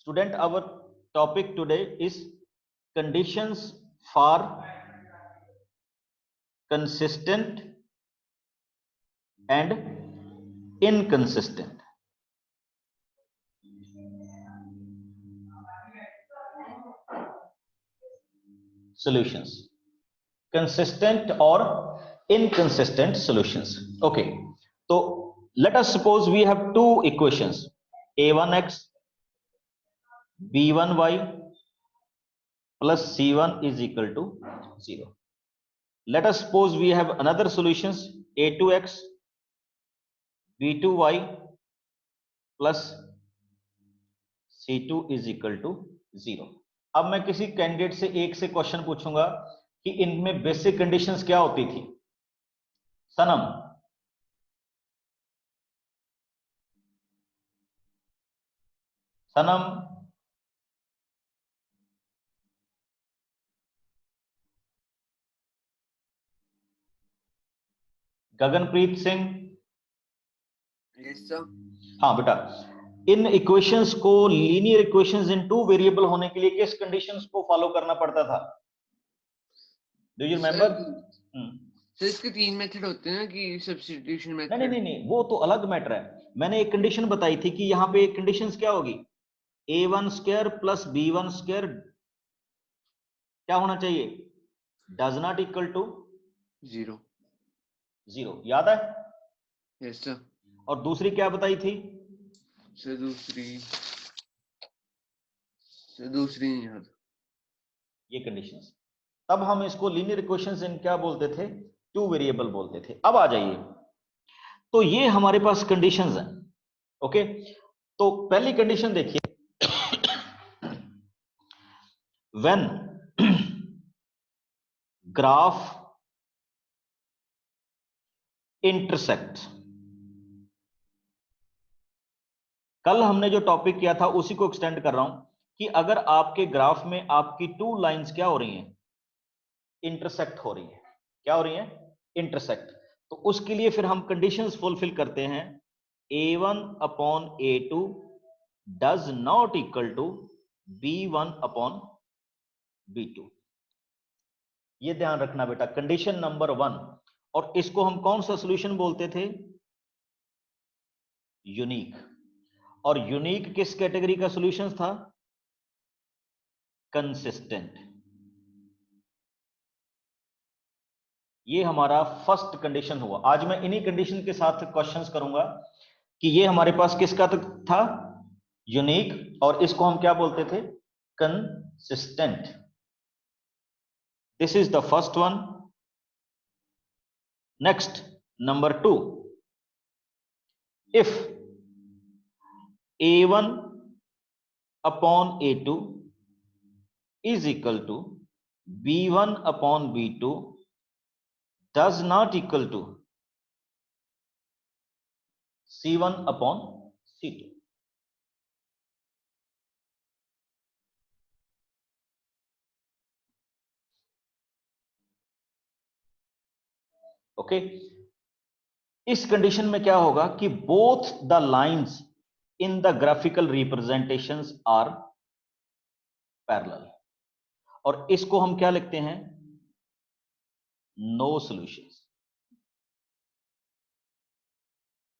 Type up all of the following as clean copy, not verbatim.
Student, our topic today is conditions for consistent and inconsistent solutions. Consistent or inconsistent solutions. Okay, so let us suppose we have two equations, a1x b1y plus c1 is equal to 0. Let us suppose we have another solutions, a2x b2y plus c2 is equal to 0. अब मैं किसी candidate से एक से question पूछूंगा कि इनमें basic conditions क्या होती थी। सनम, सनम, गगनप्रीत सिंह, हाँ बेटा, इन इक्वेशंस को, लीनियर इक्वेशंस इन टू वेरिएबल होने के लिए किस कंडीशंस को फॉलो करना पड़ता था? Do you remember? सर इसके तीन मेथड होते हैं कि सब्स्टिट्यूशन मेथड। नहीं, वो तो अलग मैटर है। मैंने एक कंडीशन बताई थी कि यहाँ पे कंडीशंस क्या होगी, a1 square plus b1 square क्या होना चाहिए, डज नॉट इक्वल टू 0। याद है? Yes sir. और दूसरी क्या बताई थी सर? दूसरी नहीं याद। ये कंडीशंस। तब हम इसको लीनियर इक्वेशंस इन क्या बोलते थे, टू वेरिएबल बोलते थे। अब आ जाइए, तो ये हमारे पास कंडीशंस हैं। ओके, तो पहली कंडीशन देखिए, व्हेन ग्राफ इंटरसेक्ट, कल हमने जो टॉपिक किया था उसी को एक्सटेंड कर रहा हूं कि अगर आपके ग्राफ में आपकी टू लाइंस क्या हो रही हैं, इंटरसेक्ट हो रही है। क्या हो रही है? इंटरसेक्ट। तो उसके लिए फिर हम कंडीशंस फुलफिल करते हैं, a1 upon a2 does not equal to b1 upon b2। ये ध्यान रखना बेटा, कंडीशन नंबर 1। और इसको हम कौन सा सॉल्यूशन बोलते थे? यूनिक। और यूनिक किस कैटेगरी का सॉल्यूशन था? कंसिस्टेंट। ये हमारा फर्स्ट कंडीशन हुआ। आज मैं इन्हीं कंडीशन के साथ क्वेश्चंस करूंगा कि ये हमारे पास किसका था, यूनिक, और इसको हम क्या बोलते थे, consistent. This is the first one. Next, number 2, if a1 upon a2 is equal to b1 upon b2 does not equal to c1 upon c2। Okay, इस कंडीशन में क्या होगा कि both the lines in the graphical representations are parallel. और इसको हम क्या लिखते हैं, नो सॉल्यूशंस।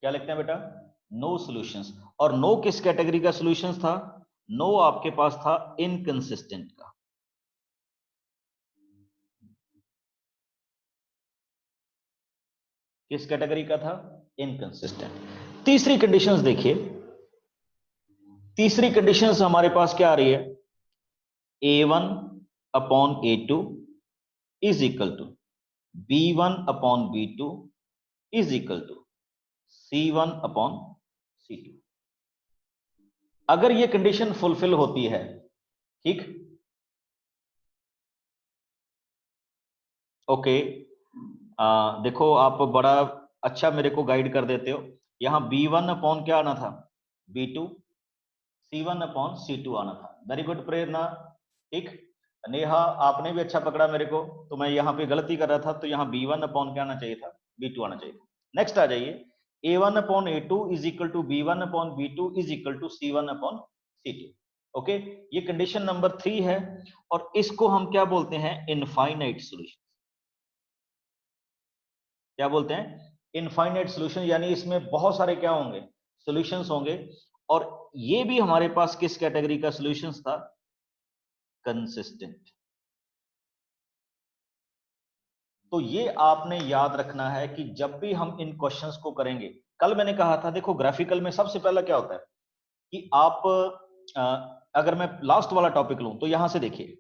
क्या लिखते हैं बेटा? No solutions. और नो किस कैटेगरी का सॉल्यूशंस था? नो आपके पास था इनकंसिस्टेंट का। किस कैटेगरी का था? इनकंसिस्टेंट। तीसरी कंडीशंस देखिए, तीसरी कंडीशंस हमारे पास क्या आ रही है, a1 upon a2 is equal to b1 upon b2 is equal to c1 upon c2। अगर ये कंडीशन फुलफिल होती है, ठीक, ओके, देखो आप बड़ा अच्छा मेरे को गाइड कर देते हो। यहां b1 अपॉन क्या आना था, b2, c1 अपॉन c2 आना था। वेरी गुड प्रेरणा, ठीक। नेहा, आपने भी अच्छा पकड़ा मेरे को, तो मैं यहाँ पे गलती कर रहा था, तो यहाँ b1 अपॉन क्या आना चाहिए था, b2 आना चाहिए था। नेक्स्ट आ जाइए, a1 upon a2 is equal to b1 upon b2 is equal to c1 upon c2। Okay, ये कंडीशन नंबर 3 है और इसको हम क्या बोलते हैं, इनफाइनाइट सॉल्यूशन। क्या बोलते हैं, इनफाइनाइट सॉल्यूशन, यानी इसमें बहुत सारे क्या होंगे, सॉल्यूशंस होंगे। और ये भी हमारे पास किस कैटेगरी का सॉल्यूशंस था, कंसिस्टेंट। तो ये आपने याद रखना है कि जब भी हम इन क्वेश्चंस को करेंगे, कल मैंने कहा था देखो ग्राफिकल में सबसे पहला क्या होता है कि आप अगर मैं लास्ट वाला टॉपिक लूं तो यहां से देखिए,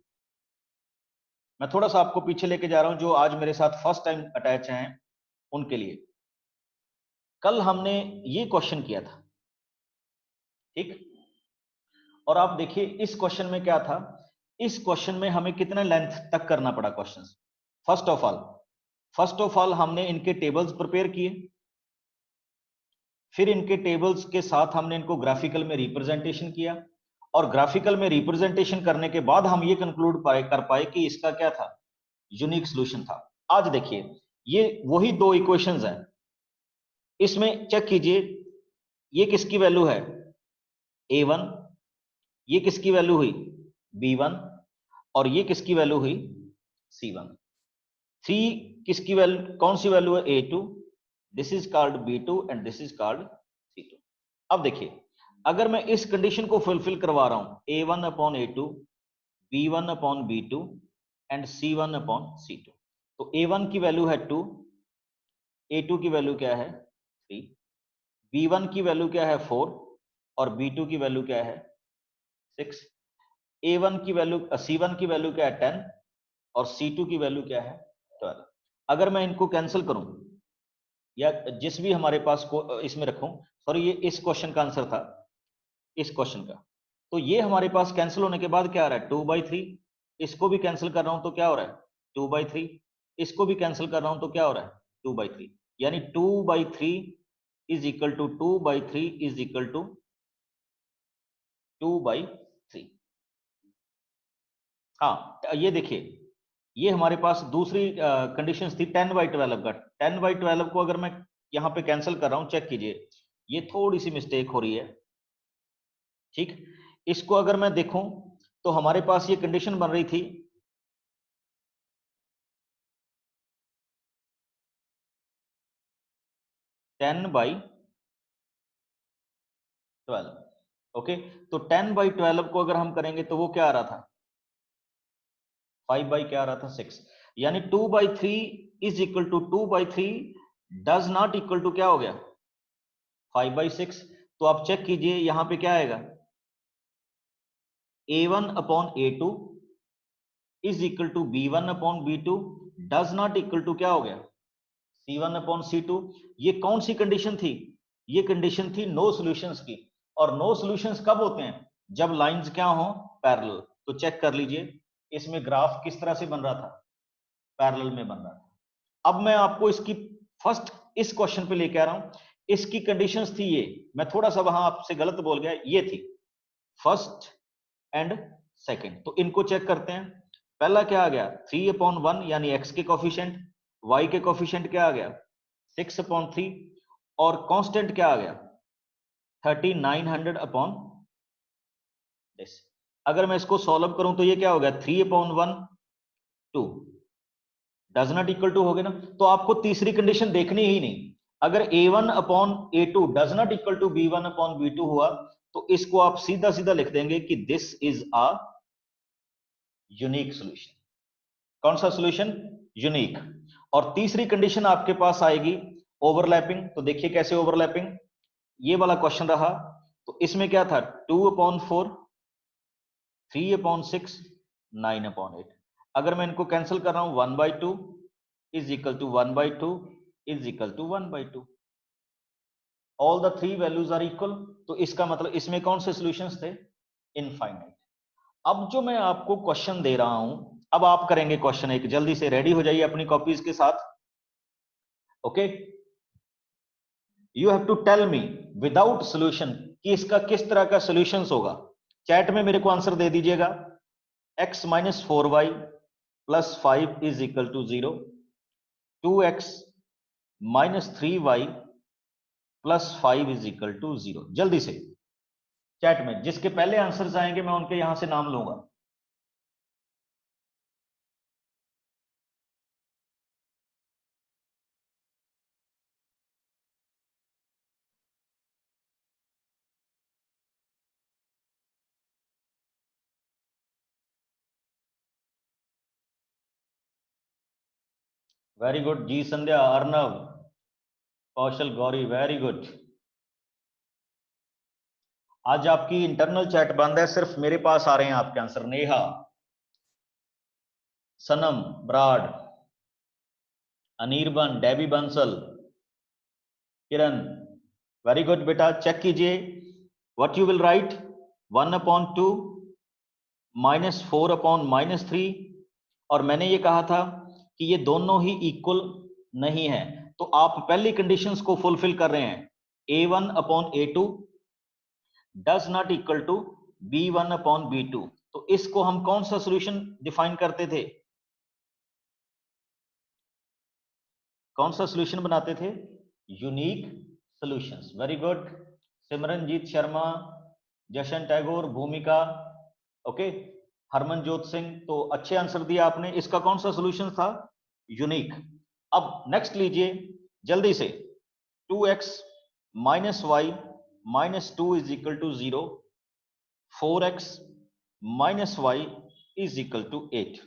मैं थोड़ा सा आपको पीछे लेके जा रहा हूं जो आज मेरे साथ फर्स्ट टाइम अटैच हैं उनके लिए। कल हमने ये क्वेश्चन किया था, ठीक, और आप देखिए इस क्वेश्चन में क्या था, इस क्वेश्चन में हमें कितने लेंथ तक करना पड़ा क्वेश्चन। फर्स्ट ऑफ ऑल हमने इनके टेबल्स प्रिपेयर किए, फिर इनके टेबल्स के साथ हमने इनको ग्राफिकल में रिप्रेजेंटेशन किया, और ग्राफिकल में रिप्रेजेंटेशन करने के बाद हम ये कंक्लूड कर पाए कि इसका क्या था, यूनिक सॉल्यूशन था। आज देखिए ये वही दो इक्वेशंस हैं, इसमें चेक कीजिए, ये किसकी वैल्यू है, a1, ये किसकी वैल्यू हुई, b1, और ये किसकी वैल्यू हुई, c1। 3 किसकी वैल्यू, कौन सी वैल्यू है, a2, this is called b2 and this is called c2। अब देखिए अगर मैं इस कंडीशन को फुलफिल करवा रहा हूं, a1 upon a2, b1 upon b2 and c1 upon c2, तो a1 की वैल्यू है 2, a2 की वैल्यू क्या है 3, b1 की वैल्यू क्या है 4 और b2 की वैल्यू क्या है 6, a1 की वैल्यू c1 की वैल्यू क्या है 10 और c2 की वैल्यू क्या है 12। अगर मैं इनको कैंसिल करूं या जिस भी हमारे पास को इसमें रखूं, सॉरी ये इस क्वेश्चन का आंसर था, इस क्वेश्चन का, तो ये हमारे पास कैंसिल होने के बाद क्या आ रहा है 2/3, इसको भी कैंसिल कर रहा हूं तो क्या हो रहा है 2/3, इसको भी कैंसिल कर रहा हूं तो क्या हो रहा है 2/3, यानी 2/3 is equal to 2/3 is equal to 2/3। हाँ ये देखिए ये हमारे पास दूसरी कंडीशंस थी 10/12 का, 10/12 को अगर मैं यहां पे कैंसिल कर रहा हूं, चेक कीजिए ये थोड़ी सी मिस्टेक हो रही है, ठीक, इसको अगर मैं देखूं तो हमारे पास ये कंडीशन बन रही थी 10/12, ओके, तो 10/12 को अगर हम करेंगे तो वो क्या आ रहा था 5 बाई क्या आ रहा था 6, यानी 2/3 is equal to 2/3 does not equal to क्या हो गया 5/6। तो आप चेक कीजिए यहां पे क्या आएगा, a1 upon a2 is equal to b1 upon b2 does not equal to क्या हो गया c1 अपॉन c2। ये कौन सी कंडीशन थी, ये कंडीशन थी नो सॉल्यूशंस की, और नो सॉल्यूशंस कब होते हैं, जब लाइंस क्या हो पैरेलल। तो चेक कर लीजिए इसमें ग्राफ किस तरह से बन रहा था, पैरेलल में बन रहा था। अब मैं आपको इसकी फर्स्ट इस क्वेश्चन पे लेके आ रहा हूं, इसकी कंडीशंस थी ये, मैं थोड़ा सा वहां आपसे गलत बोल गया, ये थी फर्स्ट एंड सेकंड। तो इनको चेक करते हैं, पहला क्या आ गया 3/1 यानी x के कोफिशिएंट, y के कोफिशिएंट क्या आ गया 6/3 और कांस्टेंट क्या आ गया 3900 अपॉन दिस। अगर मैं इसको सॉल्व करूं तो ये क्या हो गया 3/1 2 डज नॉट इक्वल टू हो गया ना। तो आपको तीसरी कंडीशन देखनी ही नहीं, अगर a1 upon a2 does not equal to b1 upon b2 हुआ तो इसको आप सीधा सीधा लिख देंगे कि this is a unique solution. कौन सा सॉल्यूशन, यूनिक। और तीसरी कंडीशन आपके पास आएगी ओवरलैपिंग। तो देखिए कैसे ओवरलैपिंग, ये वाला क्वेश्चन रहा तो इसमें क्या था 2/4 3/6 9/8। अगर मैं इनको कैंसिल कर रहा हूं 1/2 is equal to 1/2 is equal to 1/2, all the three values are equal. तो इसका मतलब इसमें कौन से सॉल्यूशंस थे, इनफाइनाइट। अब जो मैं आपको क्वेश्चन दे रहा हूं, अब आप करेंगे क्वेश्चन एक, जल्दी से रेडी हो जाइए अपनी कॉपीज के साथ, okay. You have to tell me without solution कि इसका किस तरह का सॉल्यूशंस होगा। चैट में मेरे को आंसर दे दीजिएगा, x minus 4y plus 5 is equal to 0, 2x minus 3y plus 5 is equal to 0, जल्दी से। चैट में जिसके पहले आंसर्स आएंगे मैं उनके यहां से नाम लूंगा। वेरी गुड जी संध्या, अर्नव, कौशल, गौरी, वेरी गुड। आज आपकी इंटरनल चैट बंद है, सिर्फ मेरे पास आ रहे हैं आपके आंसर। नेहा, सनम, ब्राड, अनिर्बन, डेबी बंसल, किरण, वेरी गुड बेटा। चेक कीजिए व्हाट यू विल राइट, 1/2 -4/-3। और मैंने ये कहा था कि ये दोनों ही इक्वल नहीं है, तो आप पहली कंडीशंस को फुलफिल कर रहे हैं। A1/A2 does not equal to B1/B2। तो इसको हम कौन सा सॉल्यूशन डिफाइन करते थे, कौन सा सॉल्यूशन बनाते थे? Unique solutions. Very good. Simranjeet Sharma, Jashan Tagore, Bhumika, okay, Harmanjot Singh, तो अच्छे आंसर दिया आपने। इसका कौन सा सॉल्यूशन था? यूनिक। अब नेक्स्ट लीजिए जल्दी से, 2x - y - 2 is equal to 0, 4x - y is equal to 8।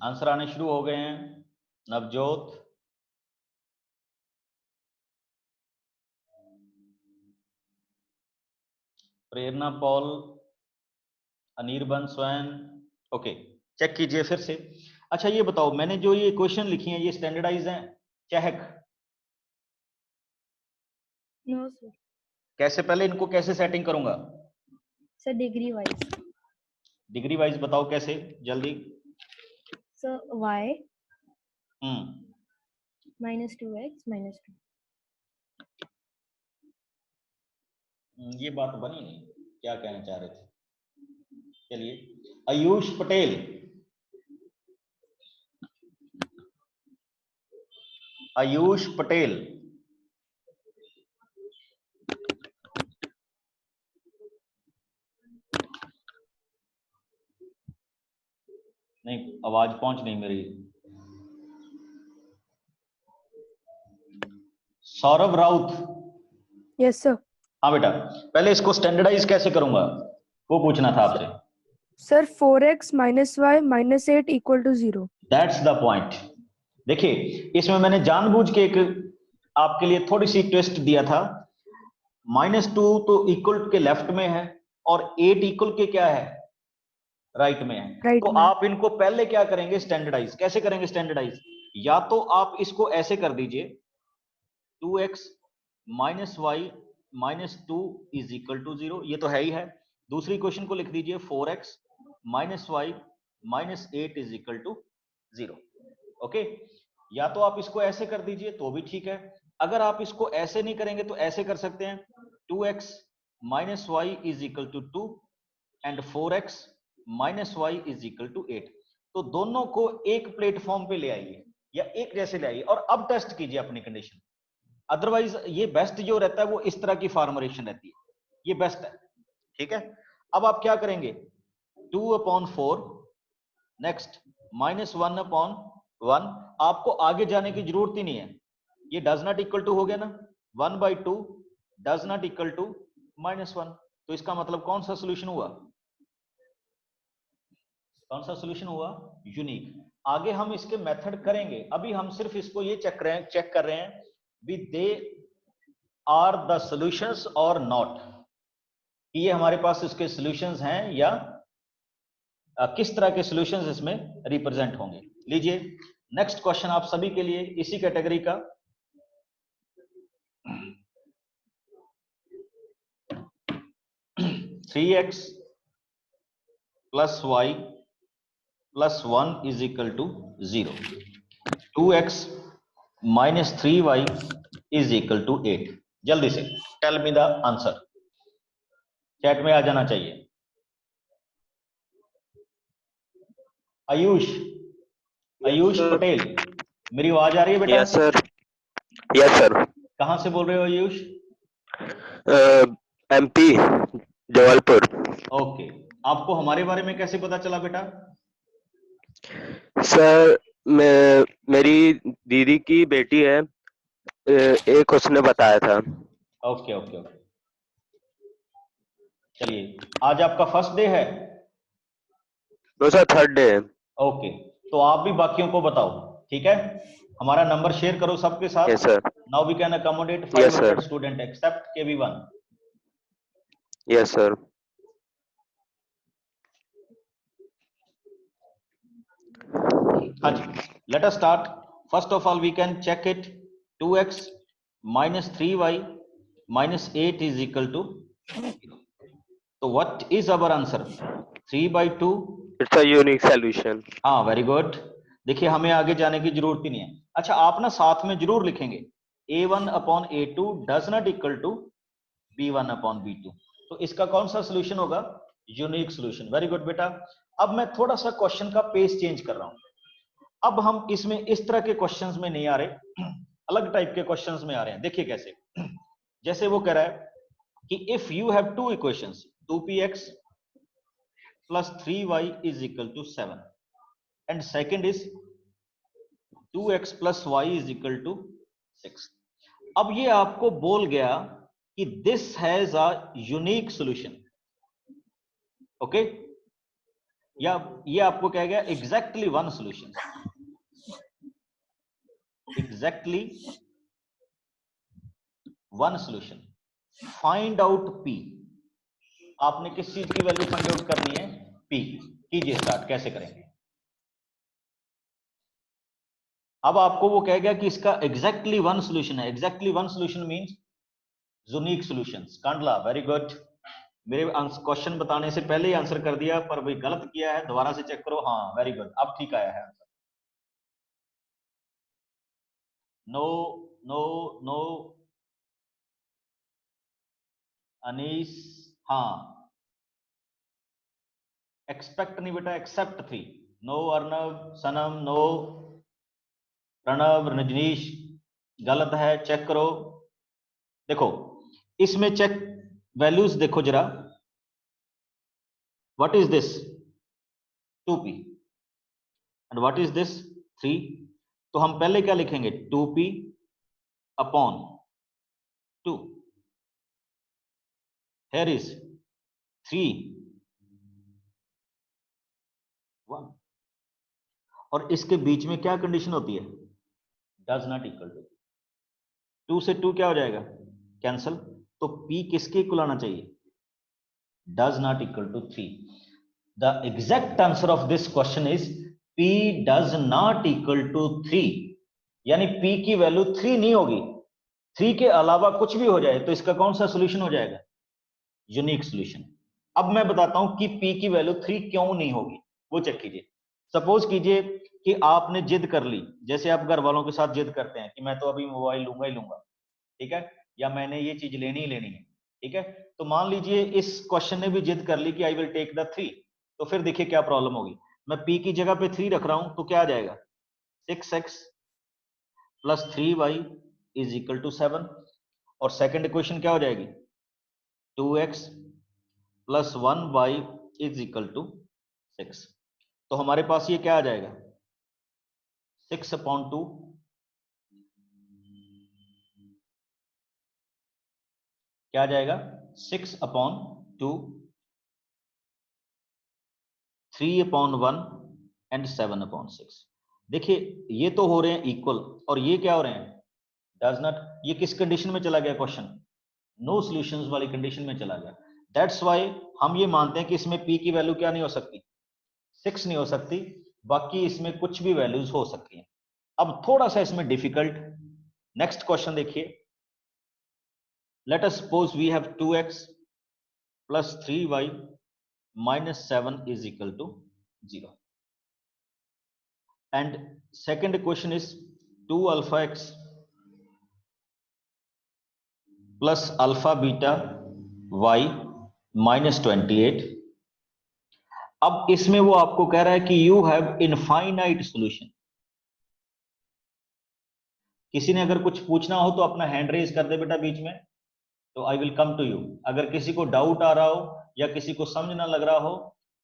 Answer आने शुरू हो गए हैं। नवजोत, प्रेरणा, पॉल, अनिर्बन, स्वयं, ओके। चेक कीजिए फिर से। अच्छा ये बताओ, मैंने जो ये क्वेश्चन लिखी हैं ये स्टैंडर्डाइज हैं? Check no sir. कैसे, पहले इनको कैसे सेटिंग करूंगा? Sir degree wise. Degree wise बताओ कैसे, जल्दी। Sir y hmm -2x -2। ये बात बनी नहीं, क्या कहना चाह रहे थे? चलिए, आयुष पटेल, आयुष पटेल, नहीं आवाज पहुंच नहीं मेरी। Saurabh Raut, yes sir. हाँ बेटा, पहले इसको स्टैंडर्डाइज कैसे करूंगा वो पूछना था आपसे। Sir 4x -y -8 equal to 0। That's the point. देखिए इसमें मैंने जानबूझ के एक आपके लिए थोड़ी सी ट्विस्ट दिया था। -2 तो इक्वल के लेफ्ट में है और 8 इक्वल के क्या है, राइट में है। राइट तो में। आप इनको पहले क्या करेंगे, स्टैंडर्डाइज। कैसे करेंगे स्टैंडर्डाइज? या तो आप इसको ऐसे कर दीजिए, 2x - y -2 is equal to 0, ये तो है ही है। दूसरी क्वेश्चन को लिख दीजिए, 4x - y -8 is equal to 0, okay. या तो आप इसको ऐसे कर दीजिए तो भी ठीक है। अगर आप इसको ऐसे नहीं करेंगे तो ऐसे कर सकते हैं, 2x - y is equal to 2 and 4x - y is equal to 8। तो दोनों को एक प्लेटफॉर्म पे ले आइए या एक जैसे ले आइए और अब टेस्ट कीजिए अपनी कंडीशन। अदरवाइज ये बेस्ट जो रहता है वो इस तरह की फॉर्मुलेशन रहती है, ये बेस्ट है, ठीक है। अब आप क्या करेंगे, 2/4, नेक्स्ट -1/1। आपको आगे जाने की जरूरत ही नहीं है, ये डज नॉट इक्वल टू हो गया ना, 1/2 डज नॉट इक्वल टू -1। तो इसका मतलब कौन सा सोल्यूशन हुआ, कौन सा सोल्यूशन हुआ, यूनिक। आगे हम इसके मेथड करेंगे, अभी हम सिर्फ इसको ये चेक कर रहे हैं भी दे आर द सॉल्यूशंस और नॉट, ये हमारे पास इसके सॉल्यूशंस हैं या किस तरह के सॉल्यूशंस इसमें रिप्रेजेंट होंगे। लीजिए नेक्स्ट क्वेश्चन आप सभी के लिए इसी कैटेगरी का, three x + y plus 1 is equal to 0, 2x minus 3y is equal to 8। जल्दी से tell me the answer, chat में आ जाना चाहिए। आयुष, आयुष पटेल, मेरी आवाज आ रही है बेटा? Yes sir, yes sir. कहां से बोल रहे हो आयुष? एमपी जबलपुर। ओके, आपको हमारे बारे में कैसे पता चला बेटा? सर मेरी दीदी की बेटी है, एक उसने बताया था। ओके ओके ओके, चलिए आज आपका फर्स्ट डे है? नो सर, थर्ड डे है। ओके, तो आप भी बाकियों को बताओ, ठीक है? हमारा नंबर शेयर करो सबके साथ। Yes sir, now we can accommodate Yes, 500 sir. Student except केवी1। Yes sir. हाँ जी, let us start. First of all we can check it. 2x minus 3y minus 8 is equal to, तो what is our answer? 3/2। It's a unique solution. हाँ, very good. देखिए हमें आगे जाने की जरूरत ही नहीं है। अच्छा, आप ना साथ में जरूर लिखेंगे a1 upon a2 does not equal to b1 upon b2। तो इसका कौन सा सोल्यूशन होगा? Unique solution. वेरी गुड बेटा। अब मैं थोड़ा सा क्वेश्चन का पेस चेंज कर रहा हूं। अब हम इसमें इस तरह के क्वेश्चंस में नहीं आ रहे, अलग टाइप के क्वेश्चंस में आ रहे हैं। देखिए कैसे, जैसे वो कह रहा है कि if you have two equations 2px plus 3y is equal to 7 and second is 2x plus y is equal to 6। अब ये आपको बोल गया कि this has a unique solution, okay? या ये आपको क्या गया? Exactly one solution, exactly one solution. Find out p। आपने किस चीज की वैल्यू फाइंड आउट करनी है? p। कीजिए स्टार्ट, कैसे करेंगे? अब आपको वो कह गया कि इसका एग्जैक्टली वन सॉल्यूशन है। Exactly one solution means unique solutions. Kandla, very good. मेरे क्वेश्चन बताने से पहले ही आंसर कर दिया, पर भाई गलत किया है, दोबारा से चेक करो। हाँ, वेरी गुड, अब ठीक आया है answer. No no no Anees, हाँ एक्सपेक्ट नहीं बेटा, except 3। No Arnab, Sanam, no Pranav, Rajneesh, गलत है, चेक करो। देखो इसमें चेक वैल्यूज देखो जरा। What is this? 2p and what is this? 3। तो हम पहले क्या लिखेंगे? 2p upon 2, here is 3 1। और इसके बीच में क्या कंडीशन होती है? Does not equal to. 2 से 2 क्या हो जाएगा? कैंसल। तो p किसके इक्वल आना चाहिए? Does not equal to 3। The exact answer of this question is p does not equal to 3। यानी p की वैल्यू 3 नहीं होगी। 3 के अलावा कुछ भी हो जाए तो इसका कौन सा सोल्यूशन हो जाएगा? Unique solution. अब मैं बताता हूं कि p की वैल्यू 3 क्यों नहीं होगी, वो चेक कीजिए। सपोज कीजिए कि आपने जिद कर ली, जैसे आप घर वालों के साथ जिद करते हैं कि मैं तो अभी मोबाइल लूंगा ही लूंगा, ठीक है, या मैंने ये चीज लेनी ही लेनी है, ठीक है। तो मान लीजिए इस क्वेश्चन ने भी जिद कर ली कि आई विल टेक द 3, तो फिर देखिए क्या प्रॉब्लम होगी। मैं p की जगह पे 3 रख रहा हूं तो क्या आ जाएगा? 6x plus 3y is equal to 7। और सेकेंड इक्वेशन क्या हो जाएगी? 2x plus 1y is equal to 6। तो हमारे पास ये क्या आ जाएगा? 6/2 क्या आ जाएगा? 6/2, 3/1 एंड 7/6। देखिए ये तो हो रहे हैं इक्वल, और ये क्या हो रहे हैं? Does not. ये किस कंडीशन में चला गया क्वेश्चन? नो सॉल्यूशंस वाली कंडीशन में चला गया। दैट्स व्हाई हम ये मानते हैं कि इसमें p की वैल्यू क्या नहीं हो सकती? 6 नहीं हो सकती, बाकी इसमें कुछ भी वैल्यूज हो सकती हैं। अब थोड़ा सा इसमें डिफिकल्ट, नेक्स्ट क्वेश्चन देखिए। Let us suppose we have 2x plus 3y minus 7 is equal to 0। And second question is 2 alpha x plus alpha beta y minus 28। अब इसमें वो आपको कह रहा है कि यू हैव इनफाइनाइट सॉल्यूशन। किसी ने अगर कुछ पूछना हो तो अपना हैंड रेज कर दे बेटा बीच में, तो I will come to you. अगर किसी को डाउट आ रहा हो या किसी को समझ ना लग रहा हो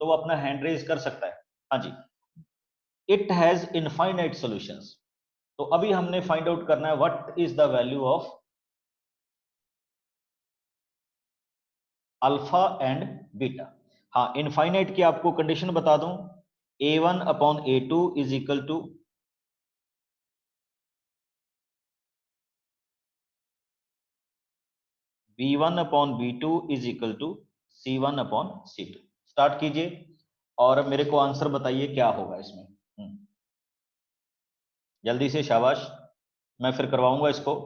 तो वो अपना हैंड रेज कर सकता है। हाँ जी, इट हैज इनफाइनाइट सॉल्यूशंस। तो अभी हमने फाइंड आउट करना है what is the value of alpha and beta. हाँ, इनफाइनाइट की आपको कंडीशन बता दूं, a1 upon a2 is equal to b1 upon b2 is equal to c1 upon c2। Start कीजिए और मेरे को आंसर बताइए क्या होगा इसमें। जल्दी से, शाबाश, मैं फिर करवाऊंगा इसको।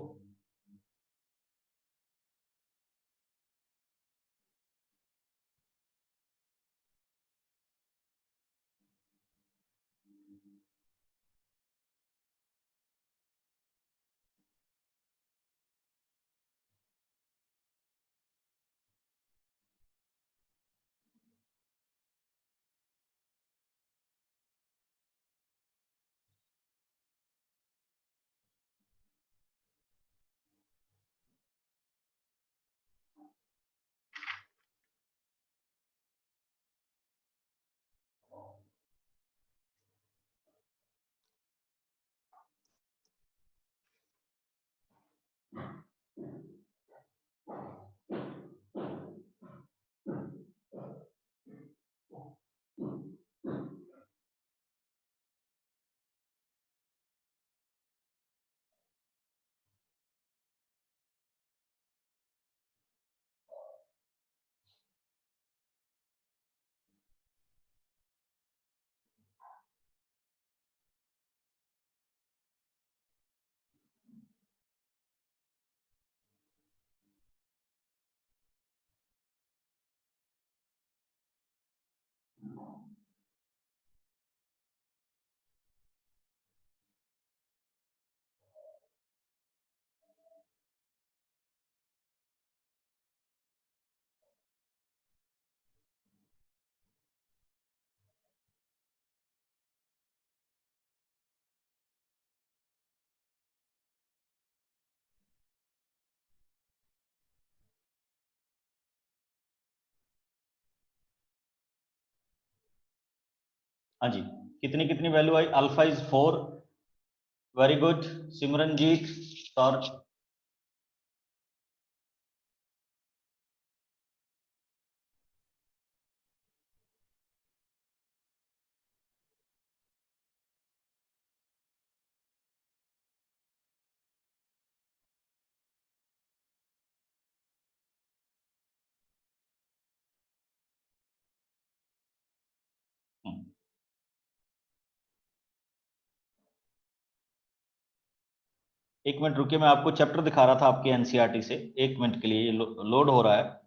हाँ जी, कितनी कितनी value I? Alpha is 4। Very good Simranjeet sir. एक मिनट रुकिए, मैं आपको चैप्टर दिखा रहा था आपके एनसीईआरटी से। एक मिनट के लिए ये लोड हो रहा है।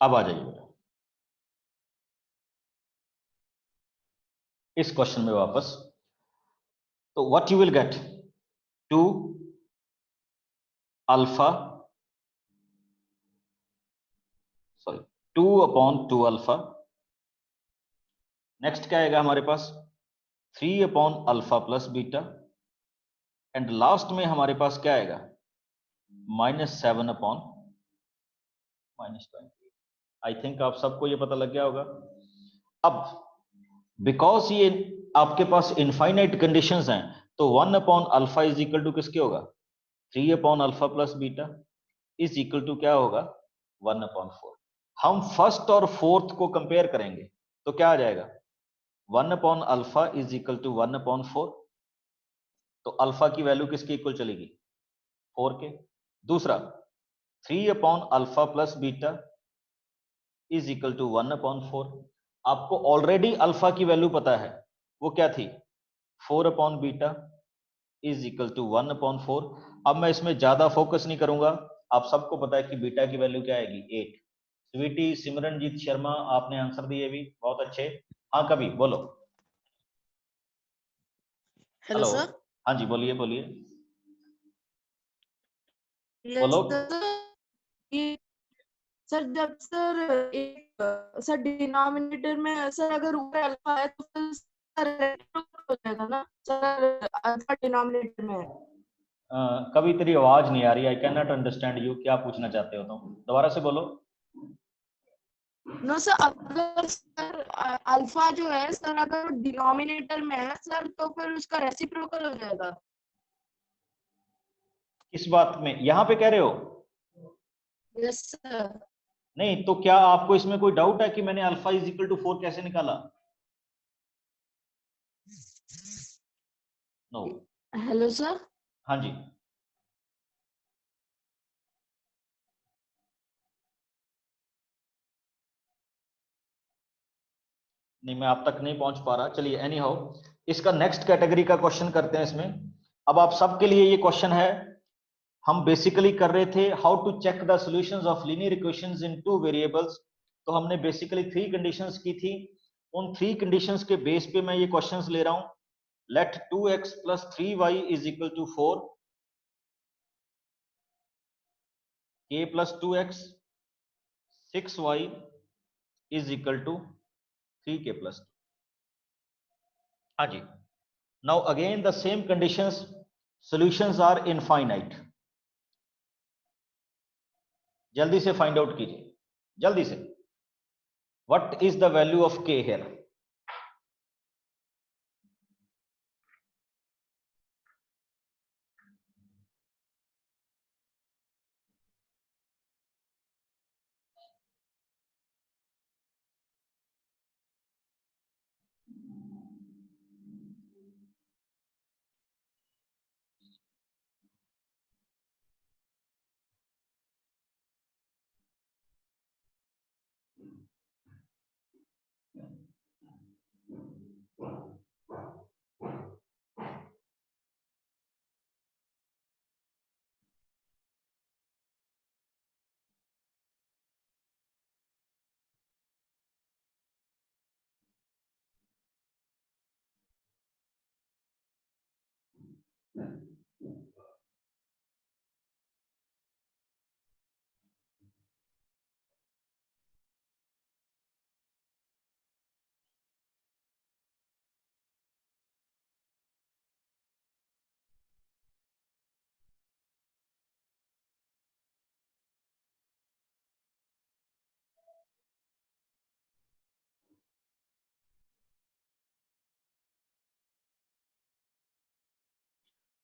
अब आ जाइए बेटा इस क्वेश्चन में वापस। तो what you will gate, 2 alpha, sorry 2 upon 2 alpha. Next क्या आएगा हमारे पास? 3 upon alpha plus beta. And last में हमारे पास क्या आएगा? -7 अपॉन -20। आई थिंक आप सबको ये पता लग गया होगा। अब बिकॉज ये आपके पास इनफाइनाइट कंडीशंस हैं, तो 1 upon alpha is equal to किसके होगा? 3 upon alpha plus beta is equal to क्या होगा? 1 अपॉन 4। हम फर्स्ट और फोर्थ को कंपेयर करेंगे तो क्या आ जाएगा? 1/α इज इक्वल टू 1/4, तो अल्फा की वैल्यू किसके इक्वल चलेगी? 4 के। दूसरा 3/α plus beta is equal to 1/4। आपको ऑलरेडी अल्फा की वैल्यू पता है, वो क्या थी? 4/बीटा इज इक्वल टू 1/4। अब मैं इसमें ज्यादा फोकस नहीं करूंगा, आप सबको पता है कि बीटा की वैल्यू क्या आएगी? 8। स्वीटी, सिमरनजीत शर्मा, आपने आंसर दिए भी बहुत अच्छे। हाँ कभी बोलो। Hello sir. हाँ जी बोलिए बोलिए। यस बोलो। सर। सर जब सर एक सर डिनोमिनेटर में सर अगर ऊपर अल्फा है तो फिर सर हो जाएगा ना सर, अल्फा डिनोमिनेटर में है। कभी तेरी आवाज नहीं आ रही, I can not understand you. क्या पूछना चाहते हो तुम? दोबारा से बोलो। नो सर, अगर सर अल्फा जो है सर अगर डिनोमिनेटर में है सर तो फिर उसका रेसिप्रोकल हो जाएगा। किस बात में यहाँ पे कह रहे हो? Yes sir. नहीं तो क्या आपको इसमें कोई डाउट है कि मैंने अल्फा इज इक्वल टू 4 कैसे निकाला? नो। Hello sir. हाँ जी। नहीं मैं आप तक नहीं पहुंच पा रहा। चलिए एनी हाउ, इसका नेक्स्ट कैटेगरी का क्वेश्चन करते हैं इसमें। अब आप सबके लिए ये क्वेश्चन है। हम बेसिकली कर रहे थे how to check the solutions of linear equations in 2 variables. तो हमने बेसिकली 3 कंडीशंस की थी। उन 3 कंडीशंस के बेस पे मैं ये क्वेश्चंस ले रहा हूं। Let 2x plus 3y is equal to 4, k plus 2x, 6y is equal to 3k plus 2। हाँ जी। Now again the same conditions, solutions are infinite. जल्दी से फाइंड आउट कीजिए, जल्दी से। What is the value of k here?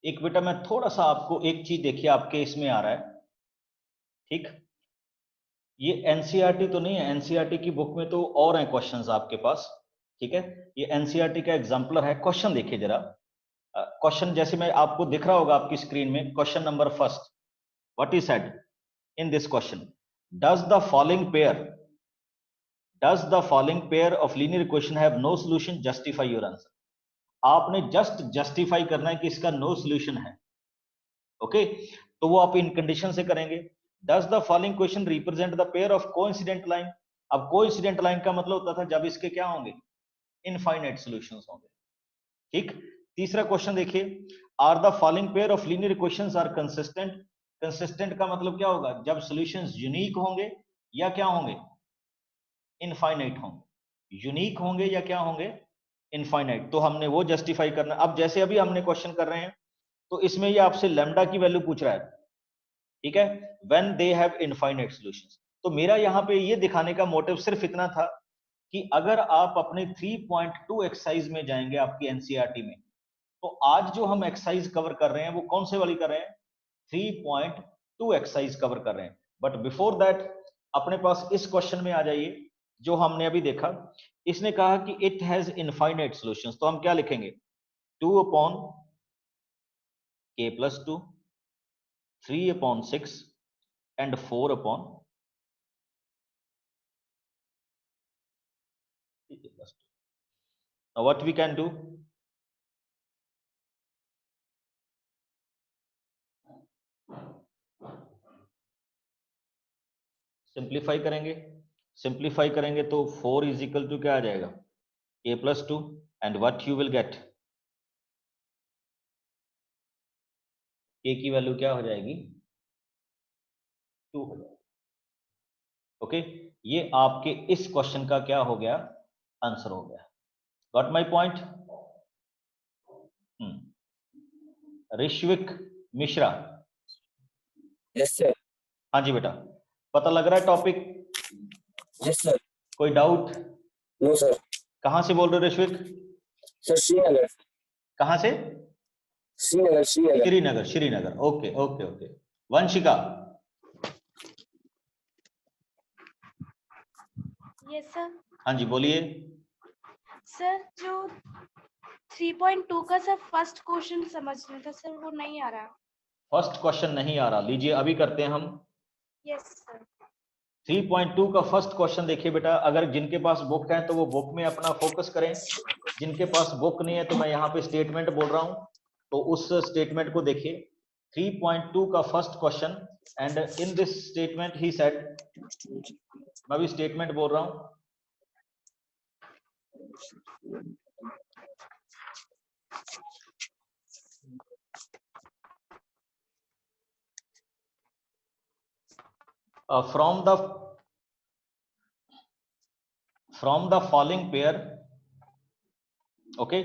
एक बेटा मैं थोड़ा सा आपको एक चीज देखिए, आपके इसमें आ रहा है, ठीक? ये एनसीईआरटी तो नहीं है, एनसीईआरटी की बुक में तो और हैं क्वेश्चंस आपके पास, ठीक है? ये एनसीईआरटी का एग्जाम्पलर है। क्वेश्चन देखिए जरा। क्वेश्चन जैसे मैं आपको दिख रहा होगा आपकी स्क्रीन में, question number first, what is said in this question? Does the following pair of linear equation have no solution? Justify your answer. आपने जस्ट जस्टिफाई करना है कि इसका नो सॉल्यूशन है। ओके तो वो आप इन कंडीशन से करेंगे। Does the following question represent the pair of coincident line? अब कोइंसिडेंट लाइन का मतलब होता था जब इसके क्या होंगे? इनफाइनाइट सॉल्यूशंस होंगे, ठीक? तीसरा क्वेश्चन देखिए, are the following pair of linear equations are consistent? Consistent का मतलब क्या होगा? जब सॉल्यूशंस यूनिक होंगे या क्या होंगे? इनफाइनाइट होंगे। यूनिक होंगे या क्या होंगे? इनफाइनाइट। तो हमने वो जस्टिफाई करना। अब जैसे अभी हमने क्वेश्चन कर रहे हैं तो इसमें ये आपसे लैम्डा की वैल्यू पूछ रहा है, ठीक है? When they have infinite solutions. तो मेरा यहाँ पे ये दिखाने का मोटिव सिर्फ इतना था कि अगर आप अपने 3.2 एक्सरसाइज में जाएंगे आपकी एनसीईआरटी में, तो आज जो हम एक्सरसाइज कवर कर रहे हैं वो कौन से वाली कर रहे हैं? 3.2 एक्सरसाइज कवर कर रहे हैं। बट बिफोर दैट अपने पास इस क्वेश्चन में आ जाइए जो हमने अभी देखा इसने कहा कि इट हैज इनफाइनाइट सॉल्यूशंस, तो हम क्या लिखेंगे 2 upon k plus 2, 3 upon 6 and 4 upon k plus 2. Now what we can do, simplify करेंगे, सिंप्लीफाई करेंगे तो 4 इज इक्वल टू क्या आ जाएगा k plus 2 and what you will gate, k की वैल्यू क्या हो जाएगी 2 हो जाएगी। ओके, ये आपके इस क्वेश्चन का क्या हो गया आंसर हो गया। Got my point? Rishvik Mishra, yes sir. हाँ जी बेटा, पता लग रहा है टॉपिक? Yes sir. कोई डाउट? No sir. कहां से बोल रहे हो ऋष्विक? सर श्रीनगर। कहां से? Srinagar Srinagar. Srinagar, Srinagar, okay okay okay. Vanshika, yes sir. हाँ जी बोलिए। सर जो 3.2 का सर फर्स्ट क्वेश्चन समझना था सर, वो नहीं आ रहा। फर्स्ट क्वेश्चन नहीं आ रहा, लीजिए अभी करते हैं हम। Yes sir. 3.2 का फर्स्ट क्वेश्चन देखिए बेटा, अगर जिनके पास बुक है तो वो बुक में अपना फोकस करें, जिनके पास बुक नहीं है तो मैं यहाँ पे स्टेटमेंट बोल रहा हूँ, तो उस स्टेटमेंट को देखिए। 3.2 का first question, and in this statement he said, मैं भी स्टेटमेंट बोल रहा हूँ, from the following pair, okay,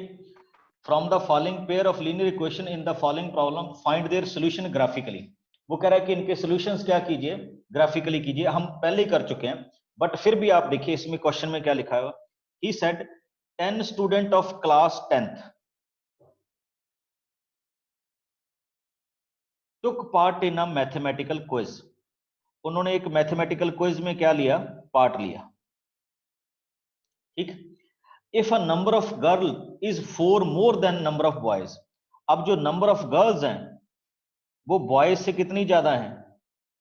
from the following pair of linear equation in the following problem find their solution graphically। वो कह रहा है कि इनके सॉल्यूशंस क्या कीजिए, ग्राफिकली कीजिए। हम पहले ही कर चुके हैं, बट फिर भी आप देखिए इसमें क्वेश्चन में क्या लिखा है। He said 10 student of class 10th took part in a mathematical quiz। उन्होंने एक मैथमेटिकल क्विज में क्या लिया, पार्ट लिया, ठीक। If a number of girl is 4 more then number of boys, अब जो नंबर ऑफ गर्ल्स हैं वो बॉयज से कितनी ज्यादा है,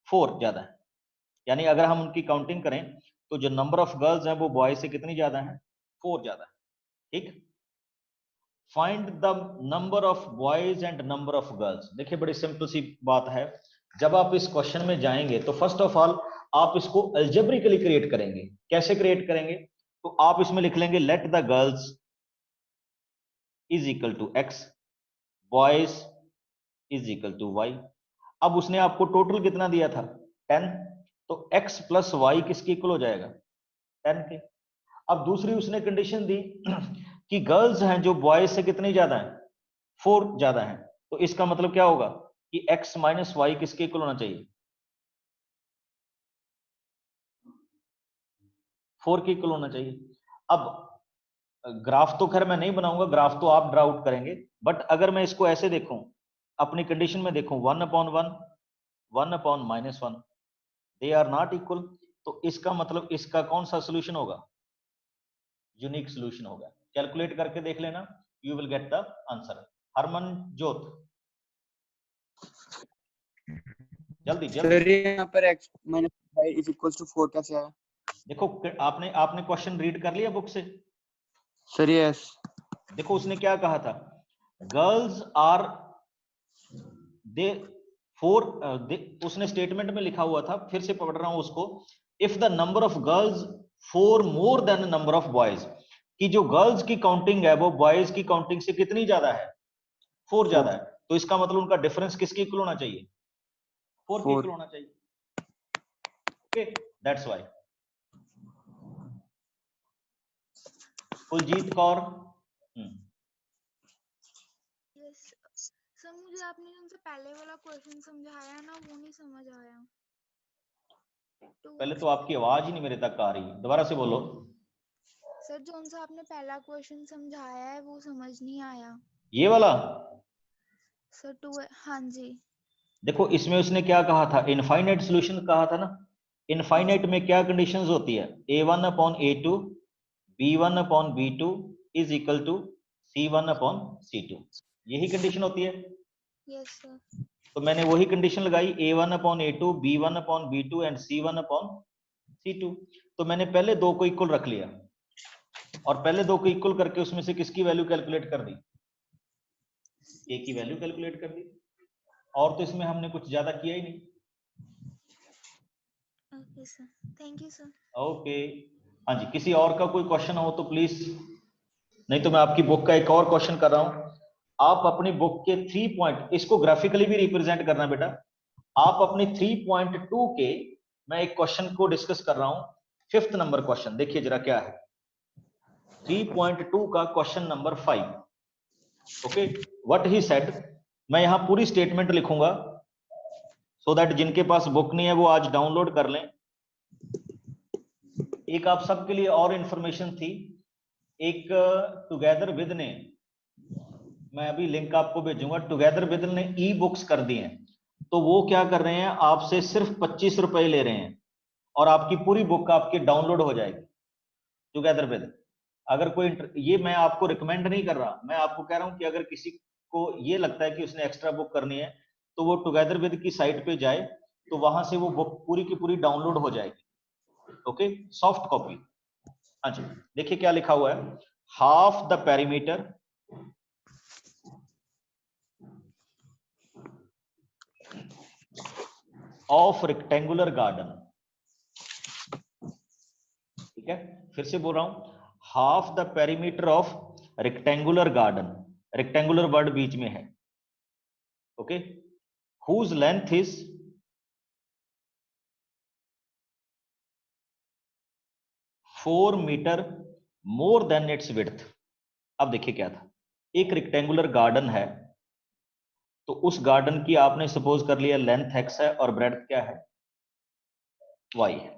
4 ज्यादा है। यानी अगर हम उनकी काउंटिंग करें तो जो नंबर ऑफ गर्ल्स हैं वो बॉयज से कितनी ज्यादा है, 4 ज्यादा है, ठीक। Find the number of boys and number of girls. देखिए बड़ी सिंपल सी बात है, जब आप इस क्वेश्चन में जाएंगे तो फर्स्ट ऑफ ऑल आप इसको अलजेब्रिकली क्रिएट करेंगे। कैसे क्रिएट करेंगे, तो आप इसमें लिख लेंगे let the girls is equal to x, boys is equal to y. अब उसने आपको टोटल कितना दिया था 10, तो x प्लस वाई किसके इक्वल हो जाएगा 10 के। अब दूसरी उसने कंडीशन दी कि गर्ल्स हैं जो बॉयज से कितनी ज्यादा है, 4 ज्यादा है, तो इसका मतलब क्या होगा कि x माइनस वाई किसके इक्वल होना चाहिए, 4 के इक्वल होना चाहिए। अब ग्राफ तो खैर मैं नहीं बनाऊंगा, ग्राफ तो आप ड्रा आउट करेंगे, बट अगर मैं इसको ऐसे देखूं, अपनी कंडीशन में देखूं 1 upon 1, 1 upon minus 1, they are not equal, तो इसका मतलब इसका कौन सा सोल्यूशन होगा, यूनिक सोल्यूशन होगा। कैलकुलेट करके देख लेना, you will get the answer. Harmanjot जल्दी जल्दी। सर यहाँ पर x minus y is equals to 4 कैसे आया? देखो आपने क्वेश्चन रीड कर लिया बुक से? Sir yes. देखो उसने क्या कहा था, गर्ल्स आर दे 4, उसने स्टेटमेंट में लिखा हुआ था, फिर से पढ़ रहा हूं उसको, if the number of girls 4 more then number of boys, कि जो गर्ल्स की काउंटिंग है वो बॉयज की काउंटिंग से कितनी ज्यादा है, 4 ज्यादा है, तो इसका मतलब उनका डिफरेंस किसके इक्वल होना चाहिए, 4 के इक्वल होना चाहिए। Okay, that's why. Kuljeet Kaur. Sir मुझे आपने उनसे पहले वाला क्वेश्चन समझाया ना, वो नहीं समझ आया। पहले तो आपकी आवाज ही नहीं मेरे तक आ रही, दोबारा से बोलो। सर जो उनसे आपने पहला क्वेश्चन समझाया है वो समझ नहीं आया। ये वाला? सर 2, हाँ जी। देखो इसमें उसने क्या कहा था, इनफाइनाइट सॉल्यूशन कहा था ना। इनफाइनाइट में क्या कंडीशंस होती है, a1 upon a2 B1 upon B2 is equal to C1 upon C2, यही कंडीशन होती है। Yes sir. तो मैंने वही कंडीशन लगाई, A1 upon A2, B1 upon B2 and C1 upon C2। तो मैंने पहले दो को इक्वल रख लिया और पहले दो को इक्वल करके उसमें से किसकी वैल्यू कैलकुलेट कर दी, A की वैल्यू कैलकुलेट कर दी। और तो इसमें हमने कुछ ज्यादा किया ही नहीं। Okay sir, thank you sir. Okay, हाँ जी, किसी और का कोई क्वेश्चन हो तो प्लीज, नहीं तो मैं आपकी बुक का एक और क्वेश्चन कर रहा हूं। आप अपनी बुक के 3 पॉइंट, इसको ग्राफिकली भी रिप्रेजेंट करना बेटा। आप अपने 3.2 के, मैं एक क्वेश्चन को डिस्कस कर रहा हूं, 5th नंबर क्वेश्चन, देखिए जरा क्या है। 3.2 का question number 5। Okay, what he said, मैं यहां पूरी स्टेटमेंट लिखूंगा सो दैट जिनके पास बुक नहीं है वो आज डाउनलोड कर लें। एक आप सबके लिए और इंफॉर्मेशन थी, एक टुगेदर विद ने, मैं अभी लिंक आपको भेजूंगा, टुगेदर विद ने ई बुक्स कर दी हैं। तो वो क्या कर रहे हैं, आपसे सिर्फ 25 रुपए ले रहे हैं और आपकी पूरी बुक आपकी डाउनलोड हो जाएगी टुगेदर विद। अगर कोई ये मैं आपको रिकमेंड नहीं कर रहा, मैं आपको कह रहा हूं कि अगर किसी को ये लगता है कि उसने एक्स्ट्रा बुक करनी है तो वो टुगेदर विद की साइट पे जाए, तो वहां से वो बुक पूरी की पूरी डाउनलोड हो जाएगी। Okay, soft copy. हाँ जी, देखिए क्या लिखा हुआ है, half the perimeter of rectangular garden. ठीक है, फिर से बोल रहा हूं, half the perimeter of rectangular garden, rectangular word बीच में है। Okay, whose length is 4 metre more than its width. अब देखिए क्या था, एक रेक्टेंगुलर गार्डन है, तो उस गार्डन की आपने सपोज कर लिया लेंथ x है और ब्रेड्थ क्या है, y है।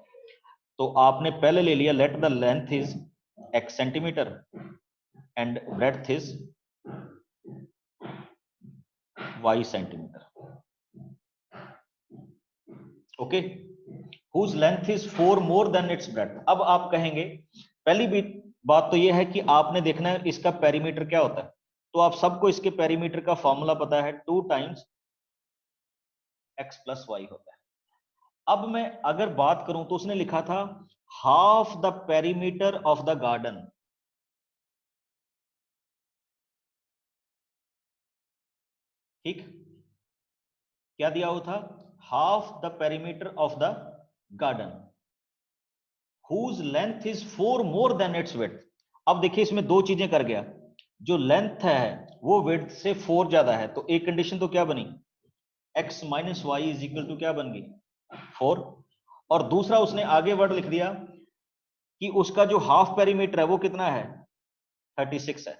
तो आपने पहले ले लिया, let the length is x centimetre and breadth is y centimetre. Okay, whose length is 4 more than its breadth. अब आप कहेंगे, पहली भी बात तो यह है कि आपने देखना है इसका पेरीमीटर क्या होता है। तो आप सबको इसके पेरीमीटर का फॉर्मूला पता है, 2 टाइम्स x प्लस वाई होता है। अब मैं अगर बात करूं तो उसने लिखा था half the perimeter of the garden. ठीक, क्या दिया हुआ था, half the perimeter of the garden whose length is 4 more than its width. अब देखिए इसमें दो चीजें कर गया, जो लेंथ है वो विड्थ से 4 ज्यादा है, तो एक कंडीशन तो क्या बनी, x minus y is equal to क्या बन गई, 4। और दूसरा उसने आगे वर्ड लिख दिया कि उसका जो हाफ पेरीमीटर है वो कितना है, 36 है।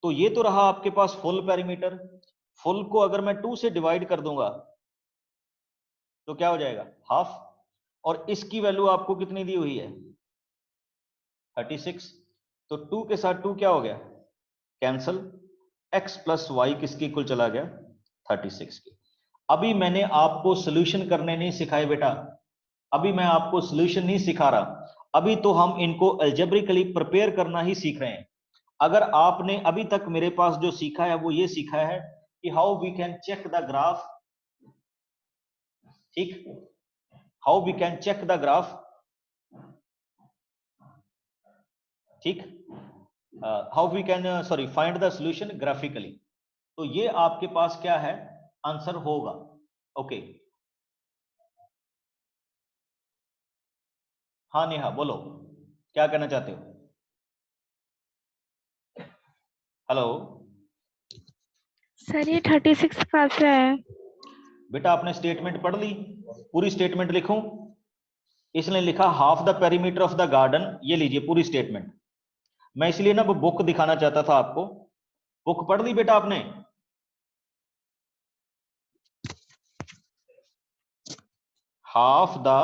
तो ये तो रहा आपके पास फुल पेरीमीटर। फुल को अगर मैं 2 से डिवाइड कर दूंगा तो क्या हो जाएगा, हाफ। और इसकी वैल्यू आपको कितनी दी हुई है, 36। तो 2 के साथ 2 क्या हो गया, कैंसल, x प्लस वाई किसकी इक्वल चला गया, 36 की। अभी मैंने आपको सोल्यूशन करने नहीं सिखाए बेटा, अभी मैं आपको सोल्यूशन नहीं सिखा रहा, अभी तो हम इनको अलजेब्रिकली प्रिपेयर करना ही सीख रहे हैं। अगर आपने अभी तक मेरे पास जो सीखा है वो ये सीखा है कि how we can check the graph, ठीक, how we can check the graph, ठीक, how we can sorry find the solution graphically. तो ये आपके पास क्या है, आंसर होगा। ओके, हाँ नेहा बोलो, क्या कहना चाहते हो, हेलो। सर ये 36 कहाँ से है? बेटा आपने स्टेटमेंट पढ़ ली, पूरी स्टेटमेंट लिखूं, इसने लिखा half the perimeter of the garden, ये लीजिए पूरी स्टेटमेंट। मैं इसलिए ना वो बुक दिखाना चाहता था आपको, बुक पढ़ ली बेटा आपने, half the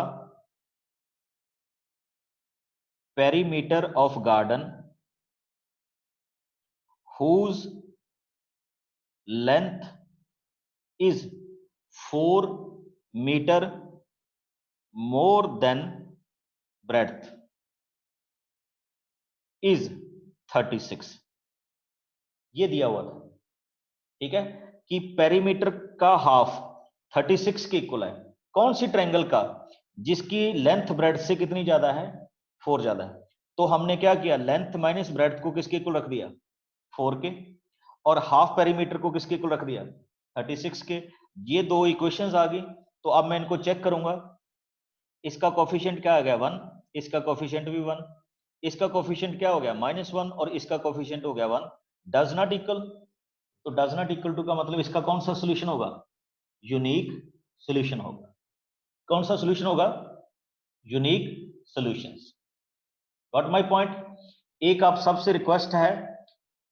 perimeter of garden whose length is 4 meter more than breadth। Is 36, ये दिया हुआ था, ठीक है, कि पेरीमीटर का हाफ 36 के इक्वल है। कौन सी ट्रायंगल का? जिसकी लेंथ ब्रेड्थ से कितनी ज्यादा है? 4 ज्यादा है। तो हमने क्या किया, लेंथ माइनस ब्रेड्थ को किसके इक्वल रख दिया? 4 के, और हाफ पेरीमीटर को किसके इक्वल रख दिया? 36 के। ये दो इक्वेशंस आ गई। तो अब मैं इनको चेक करूंगा, इसका कोफिशिएंट क्या आ गया? 1, इसका कोफिशिएंट भी 1, इसका कोफिशिएंट क्या हो गया? -1, और इसका कोफिशिएंट हो गया 1। डज नॉट इक्वल, तो डज नॉट इक्वल टू का मतलब इसका कौन सा सोल्यूशन होगा? यूनिक सोल्यूशन होगा। कौन सा सोल्यूशन होगा? Unique solutions. Got my point? एक आप सबसे रिक्वेस्ट है,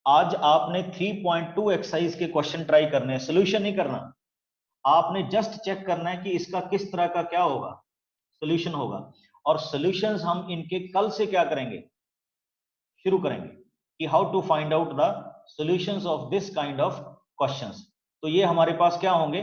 आज आपने 3.2 एक्सरसाइज के क्वेश्चन ट्राई करने हैं, सोल्यूशन नहीं करना, आपने जस्ट चेक करना है कि इसका किस तरह का क्या होगा, सोल्यूशन होगा। और सॉल्यूशंस हम इनके कल से क्या करेंगे, शुरू करेंगे, कि how to find out the solutions of this kind of questions. तो ये हमारे पास क्या होंगे?